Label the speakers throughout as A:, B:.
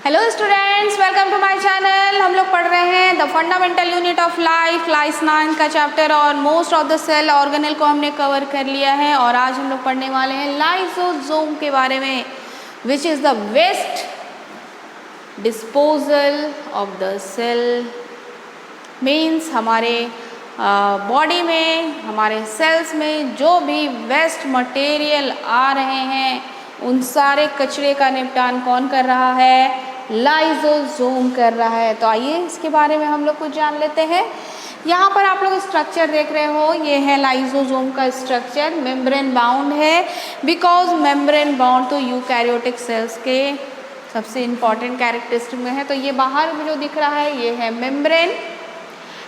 A: Hello students, welcome to my channel. हम लोग पढ़ रहे हैं the fundamental unit of life, class 9 का चैप्टर और most of the cell organelle को हमने कवर कर लिया है। और आज हम लोग पढ़ने वाले हैं लाइसोसोम के बारे में, which is the waste disposal of the cell. Means हमारे बॉडी में, हमारे सेल्स में जो भी वेस्ट मटेरियल आ रहे हैं उन सारे कचरे का निपटान कौन कर रहा है? लाइसोसोम कर रहा है। तो आइए इसके बारे में हम लोग कुछ जान लेते हैं। यहाँ पर आप लोग स्ट्रक्चर देख रहे हो, ये है लाइसोसोम का स्ट्रक्चर। मेम्ब्रेन बाउंड है, बिकॉज मेम्ब्रेन बाउंड तो यूकैरियोटिक सेल्स के सबसे इम्पॉर्टेंट कैरेक्टरिस्टिक में है। तो ये बाहर में जो दिख रहा है ये है मेम्ब्रेन।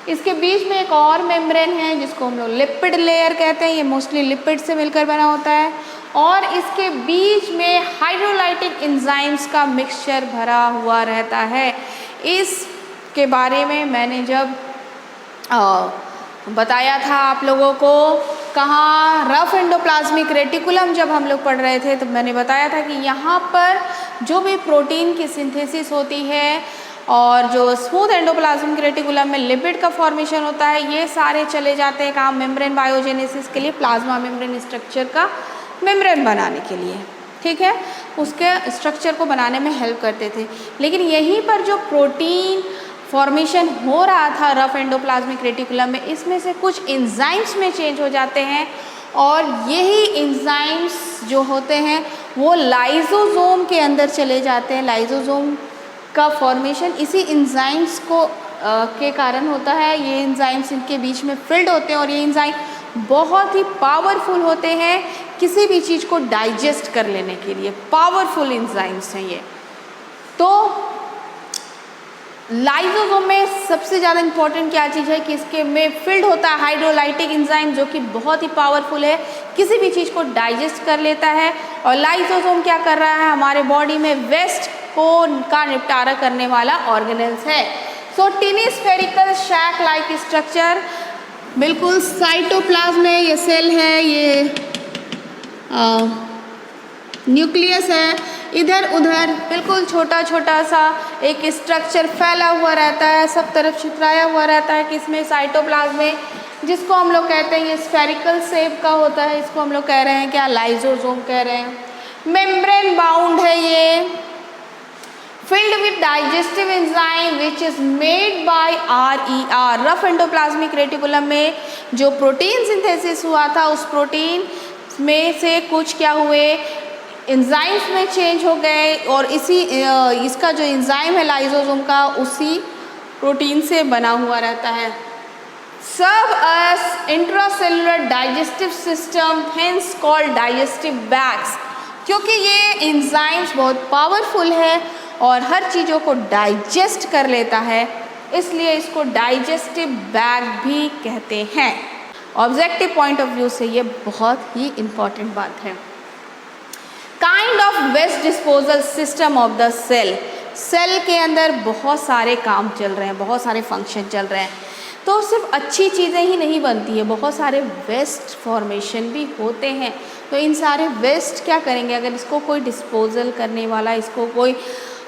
A: इसके बीच में एक और मेम्ब्रेन है जिसको हम लोग लिपिड लेयर कहते हैं। ये मोस्टली लिपिड से मिलकर बना होता है। और इसके बीच में हाइड्रोलाइटिक एंजाइम्स का मिक्सचर भरा हुआ रहता है। इसके बारे में मैंने जब बताया था आप लोगों को, कहाँ रफ एंडोप्लाज्मिक रेटिकुलम जब हम लोग पढ़ रहे थे, तो मैंने बताया था कि यहाँ पर जो भी प्रोटीन की सिंथेसिस होती है और जो स्मूथ एंडोप्लाज्मिक रेटिकुलम में लिपिड का फॉर्मेशन होता है, ये सारे चले जाते हैं काम मेम्ब्रेन बायोजेनेसिस के लिए, प्लाज्मा मेम्ब्रेन स्ट्रक्चर का मेम्ब्रेन बनाने के लिए। ठीक है, उसके स्ट्रक्चर को बनाने में हेल्प करते थे। लेकिन यहीं पर जो प्रोटीन फॉर्मेशन हो रहा था रफ एंडोप्लाज्मिक रेटिकुलम में, इसमें से कुछ एंजाइम्स में चेंज हो जाते हैं और यही एंजाइम्स जो होते हैं वो लाइसोसोम के अंदर चले जाते हैं। लाइसोसोम का फॉर्मेशन इसी एंजाइम्स को के कारण होता है। ये एंजाइम्स इनके बीच में फिल्ड होते हैं और ये एंजाइम बहुत ही पावरफुल होते हैं किसी भी चीज़ को डाइजेस्ट कर लेने के लिए। पावरफुल एंजाइम्स हैं ये। तो लाइसोसोम में सबसे ज़्यादा इम्पॉर्टेंट क्या चीज़ है कि इसके में फिल्ड होता है हाइड्रोलाइटिक एंजाइम, जो कि बहुत ही पावरफुल है, किसी भी चीज़ को डाइजेस्ट कर लेता है। और लाइसोसोम क्या कर रहा है? हमारे बॉडी में वेस्ट का निपटारा करने वाला ऑर्गेनेल्स है। सो टिनी स्फेरिकल शैक लाइक स्ट्रक्चर, बिल्कुल साइटोप्लाज्म में ये सेल है, ये न्यूक्लियस है। इधर उधर बिल्कुल छोटा छोटा सा एक स्ट्रक्चर फैला हुआ रहता है, सब तरफ छितराया हुआ रहता है किसमें? साइटोप्लाज्म में, जिसको हम लोग कहते हैं ये स्फेरिकल शेप का होता है। इसको हम लोग कह रहे हैं क्या? लाइसोसोम कह रहे हैं। मेम्ब्रेन बाउंड है ये, filled with digestive enzyme which is made by RER। Rough endoplasmic reticulum में जो प्रोटीन सिंथेसिस हुआ था उस प्रोटीन में से कुछ क्या हुए? एंजाइम्स में चेंज हो गए और इसका जो एंजाइम है लाइसोसोम का उसी प्रोटीन से बना हुआ रहता है। Serve as intracellular digestive system, hence called digestive bags. क्योंकि ये एंजाइम्स बहुत पावरफुल है और हर चीज़ों को डाइजेस्ट कर लेता है, इसलिए इसको डाइजेस्टिव बैग भी कहते हैं। ऑब्जेक्टिव पॉइंट ऑफ व्यू से ये बहुत ही इम्पॉर्टेंट बात है। Kind of waste disposal system of the cell. Cell के अंदर बहुत सारे काम चल रहे हैं, बहुत सारे फंक्शन चल रहे हैं। तो सिर्फ अच्छी चीज़ें ही नहीं बनती है, बहुत सारे वेस्ट फॉर्मेशन भी होते हैं। तो इन सारे वेस्ट क्या करेंगे? अगर इसको कोई डिस्पोजल करने वाला, इसको कोई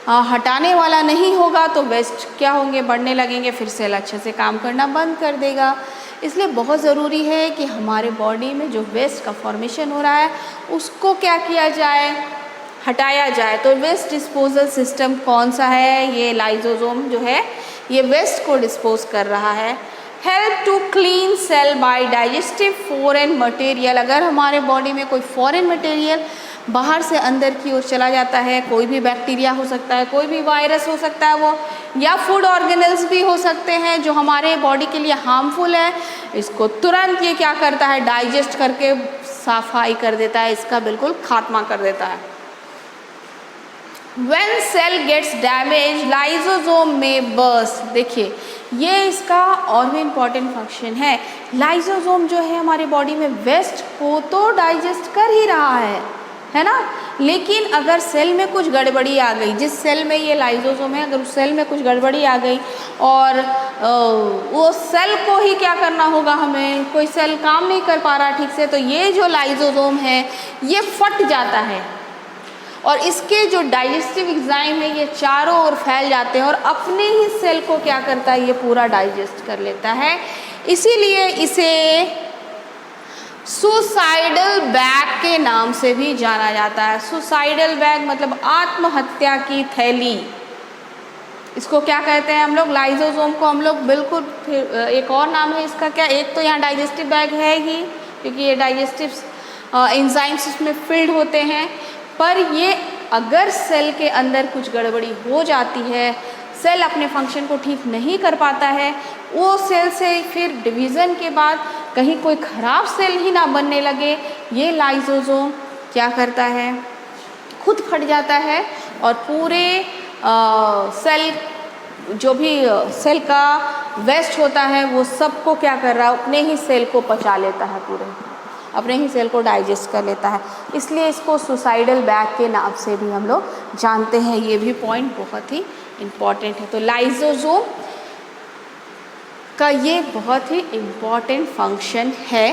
A: हटाने वाला नहीं होगा तो वेस्ट क्या होंगे? बढ़ने लगेंगे, फिर सेल अच्छे से काम करना बंद कर देगा। इसलिए बहुत ज़रूरी है कि हमारे बॉडी में जो वेस्ट का फॉर्मेशन हो रहा है उसको क्या किया जाए? हटाया जाए। तो वेस्ट डिस्पोजल सिस्टम कौन सा है? ये लाइसोसोम जो है ये वेस्ट को डिस्पोज कर रहा है। Help to clean cell by digestive foreign material. अगर हमारे बॉडी में कोई फॉरेन मटेरियल बाहर से अंदर की ओर चला जाता है, कोई भी बैक्टीरिया हो सकता है, कोई भी वायरस हो सकता है वो, या फूड ऑर्गेनल्स भी हो सकते हैं जो हमारे बॉडी के लिए हार्मफुल है, इसको तुरंत ये क्या करता है? डाइजेस्ट करके सफाई कर देता है, इसका बिल्कुल खात्मा कर देता है। When cell gets damaged, lysosome may burst। देखिए ये इसका और भी इम्पॉर्टेंट फंक्शन है। लाइसोसोम जो है हमारी बॉडी में वेस्ट को तो डाइजेस्ट कर ही रहा है ना, लेकिन अगर सेल में कुछ गड़बड़ी आ गई, जिस सेल में ये लाइसोसोम है, अगर उस सेल में कुछ गड़बड़ी आ गई और वो सेल को ही क्या करना होगा? हमें कोई सेल काम नहीं कर पा रहा ठीक से, तो ये जो लाइसोसोम है ये फट जाता है और इसके जो डाइजेस्टिव एंजाइम है ये चारों ओर फैल जाते हैं और अपने ही सेल को क्या करता है, ये पूरा डाइजेस्ट कर लेता है। इसीलिए इसे सुसाइडल बैग के नाम से भी जाना जाता है। सुसाइडल बैग मतलब आत्महत्या की थैली, इसको क्या कहते हैं हम लोग, लाइसोसोम को हम लोग बिल्कुल, फिर एक और नाम है इसका क्या, एक तो यहाँ डाइजेस्टिव बैग है ही क्योंकि ये डाइजेस्टिव एंजाइम्स इसमें फिल्ड होते हैं, पर ये अगर सेल के अंदर कुछ गड़बड़ी हो जाती है, सेल अपने फंक्शन को ठीक नहीं कर पाता है, वो सेल से फिर डिवीज़न के बाद कहीं कोई ख़राब सेल ही ना बनने लगे, ये लाइसोसोम क्या करता है, खुद फट जाता है और पूरे सेल, जो भी सेल का वेस्ट होता है वो सबको क्या कर रहा है, अपने ही सेल को पचा लेता है, पूरे अपने ही सेल को डाइजेस्ट कर लेता है। इसलिए इसको सुसाइडल बैग के नाम से भी हम लोग जानते हैं। ये भी पॉइंट बहुत ही इम्पॉर्टेंट है। तो लाइसोसोम का ये बहुत ही इम्पॉर्टेंट फंक्शन है।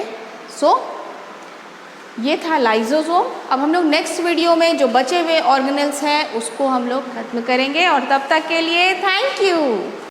A: ये था लाइसोसोम। अब हम लोग नेक्स्ट वीडियो में जो बचे हुए ऑर्गेनेल्स हैं उसको हम लोग खत्म करेंगे और तब तक के लिए थैंक यू।